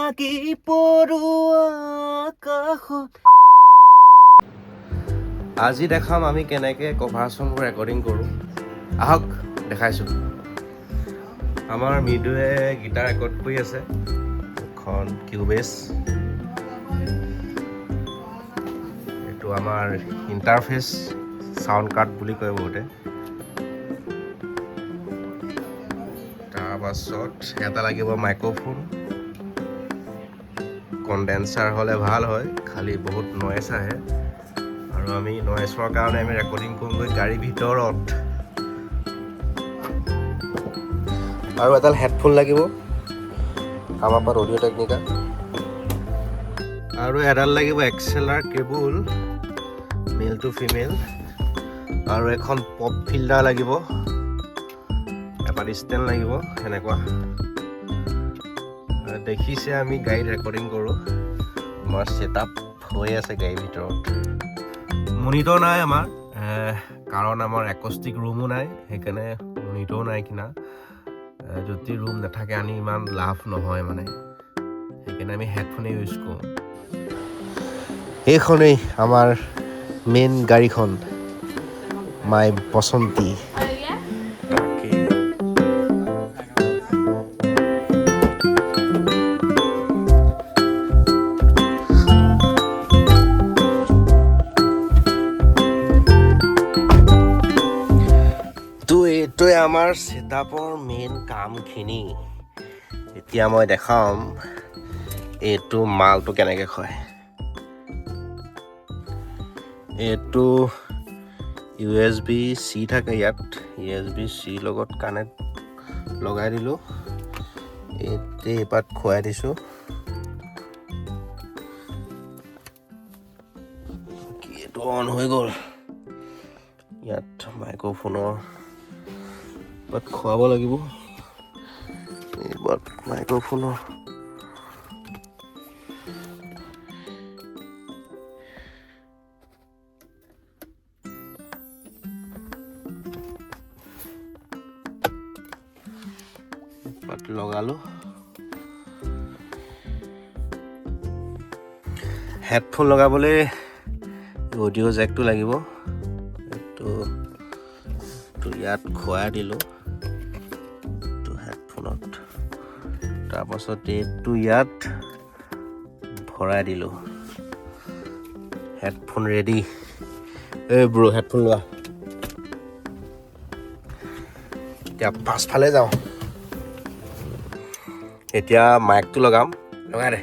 জোনাকী পৰুৱা আকাশত। আজি দেখাম আমি কেনেকৈ কভাৰ চংবোৰ ৰেকৰ্ডিং কৰোঁ। আহক দেখাইছোঁ। আমাৰ মৃদুৱে গীটাৰ ৰেকৰ্ড কৰি আছে, এখন কিউবেছ। এইটো আমাৰ ইণ্টাৰফেচ চাউণ্ড কাৰ্ড বুলি কয় বহুতে। তাৰপাছত এটা লাগিব মাইক্ৰ'ফোন। কনডেন্সাৰ হ'লে ভাল হয়, খালি বহুত নয়েজ আহে, আৰু আমি নয়েজৰ কাৰণে আমি ৰেকৰ্ডিং কৰোঁগৈ গাড়ীৰ ভিতৰত। আৰু এডাল হেডফোন লাগিব আমাৰ পৰা অডিঅ' টেকনিকা, আৰু এডাল লাগিব এক্সেলাৰ কেবুল মেল টু ফিমেল, আৰু এখন পপ ফিল্টাৰ লাগিব, এটা ষ্টেণ্ড লাগিব সেনেকুৱা। দেখিছে আমি গাড়ীত ৰেকৰ্ডিং কৰোঁ। আমাৰ ছেটআপ হৈ আছে গাড়ীৰ ভিতৰত। মনিটৰ নাই আমাৰ, কাৰণ আমাৰ একষ্টিক ৰুমো নাই, সেইকাৰণে মনিটৰো নাই কিনা। যদি ৰুম নাথাকে আনি ইমান লাভ নহয় মানে, সেইকাৰণে আমি হেডফোনে ইউজ কৰোঁ। এইখনেই আমাৰ মেইন গাড়ীখন, মাই বসন্তী। এইটোৱে আমাৰ ছেটআপৰ মেইন কামখিনি। এতিয়া মই দেখাম এইটো মালটো কেনেকৈ হয়। এইটো USB-C থাকে ইয়াত, USB-C লগত কানেক্ট লগাই দিলোঁ। এইপাত খুৱাই দিছোঁ। এইটো অন হৈ গ'ল। ইয়াত মাইক্ৰ'ফোনৰ বাট খুৱাব লাগিব। এইবাৰ মাইক্ৰ'ফোনৰ বাট লগালোঁ। হেডফোন লগাবলৈ অডিঅ' জেকটো লাগিব। এইটো ইয়াত খুৱাই দিলোঁ হেডফোনত। তাৰপাছত এইটো ইয়াত ভৰাই দিলোঁ। Headphone ready. এই ব্ৰ হেডফোন লোৱা। এতিয়া পাছফালে যাওঁ। এতিয়া মাইকটো লগাম। লগাই দে।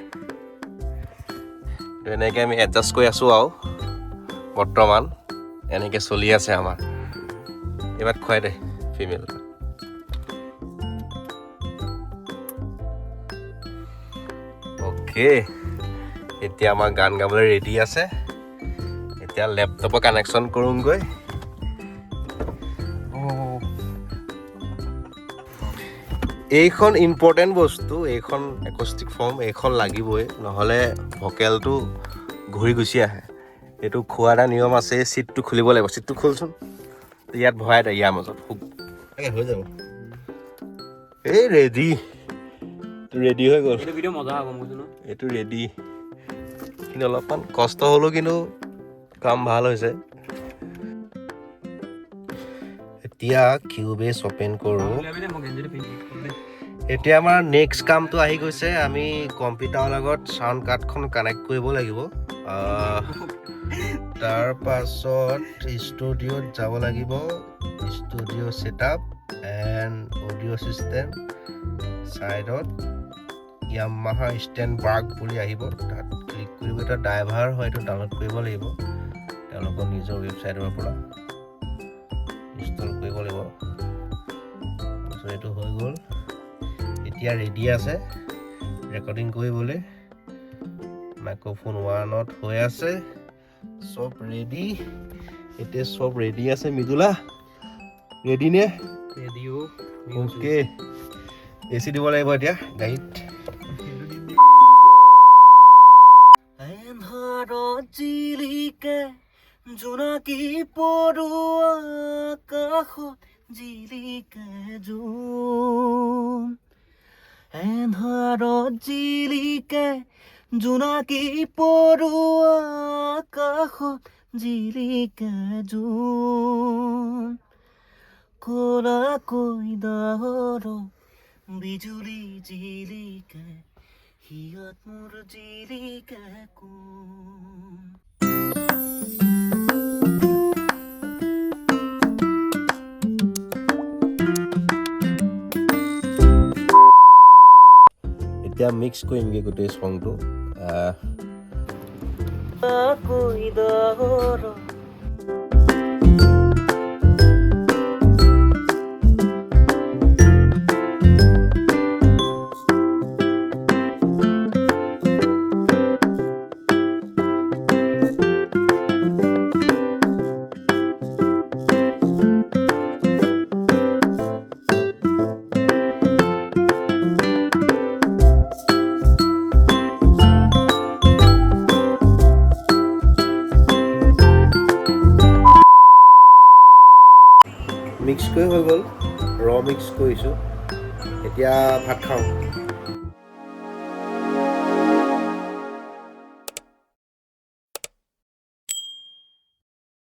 এনেকৈ আমি এডজাষ্ট কৰি আছোঁ আৰু বৰ্তমান এনেকৈ চলি আছে আমাৰ। এইবাৰ খুৱাই দে ফিমেল। অ'কে, এতিয়া আমাৰ গান গাবলৈ ৰেডি আছে। এতিয়া লেপটপৰ কানেকশ্যন কৰোঁগৈ। এইখন ইম্পৰ্টেণ্ট বস্তু, এইখন একষ্টিক ফৰ্ম, এইখন লাগিবই, নহ'লে ভকেলটো ঘূৰি গুচি আহে। এইটো খোৱা এটা নিয়ম আছে। এই চিটটো খুলিব লাগিব। চিটটো খোলচোন। ইয়াত ভৰাই দে, ইয়াৰ মাজত হৈ যাব। এই ৰেডি হৈ গ'ল। এইটো ৰেডি, কিন্তু অলপমান কষ্ট হ'লেও কিন্তু কাম ভাল হৈছে। এতিয়া কিউবেছ অপেন কৰোঁ। এতিয়া আমাৰ নেক্সট কামটো আহি গৈছে। আমি কম্পিউটাৰৰ লগত চাউণ্ড কাৰ্ডখন কানেক্ট কৰিব লাগিব। তাৰ পাছত ষ্টুডিঅ'ত যাব লাগিব। Studio' setup and audio' system, ছাইডত য়ামাহা ষ্টেনবাৰ্গ বুলি আহিব, তাত ক্লিক কৰিব। এটা ড্ৰাইভাৰ হয়, এইটো ডাউনলোড কৰিব লাগিব তেওঁলোকৰ নিজৰ ৱেবছাইটৰ পৰা ইনষ্টল কৰিব লাগিব। তাৰপিছত এইটো হৈ গ'ল। এতিয়া ৰেডি আছে ৰেকৰ্ডিং কৰিবলৈ। মাইক্ৰ'ফোন 1ত হৈ আছে, চব ৰেডি। এতিয়া চব ৰেডি আছে। মৃদুলা ৰেডি নে? ৰেডিঅ'। অ'কে, এচি দিব লাগিব এতিয়া গাড়ীত। জিলিকে জোনাকী পৰুৱা আকাশত, জিলিকে জোন এন্ধাৰত জিলিকে জোনাকী পৰুৱা আকাশত জিলিকে জোন কলাকৈ ডাৱৰত বিজুলী জিলিকে হিয়াত মোৰ জিলিকে কোন এতিয়া মিক্স কৰিমগৈ গোটেই চংটো কৈ ডাৱৰত মিক্স কৰি হৈ গ'ল ৰ মিক্স কৰিছোঁ এতিয়া ভাত খাওঁ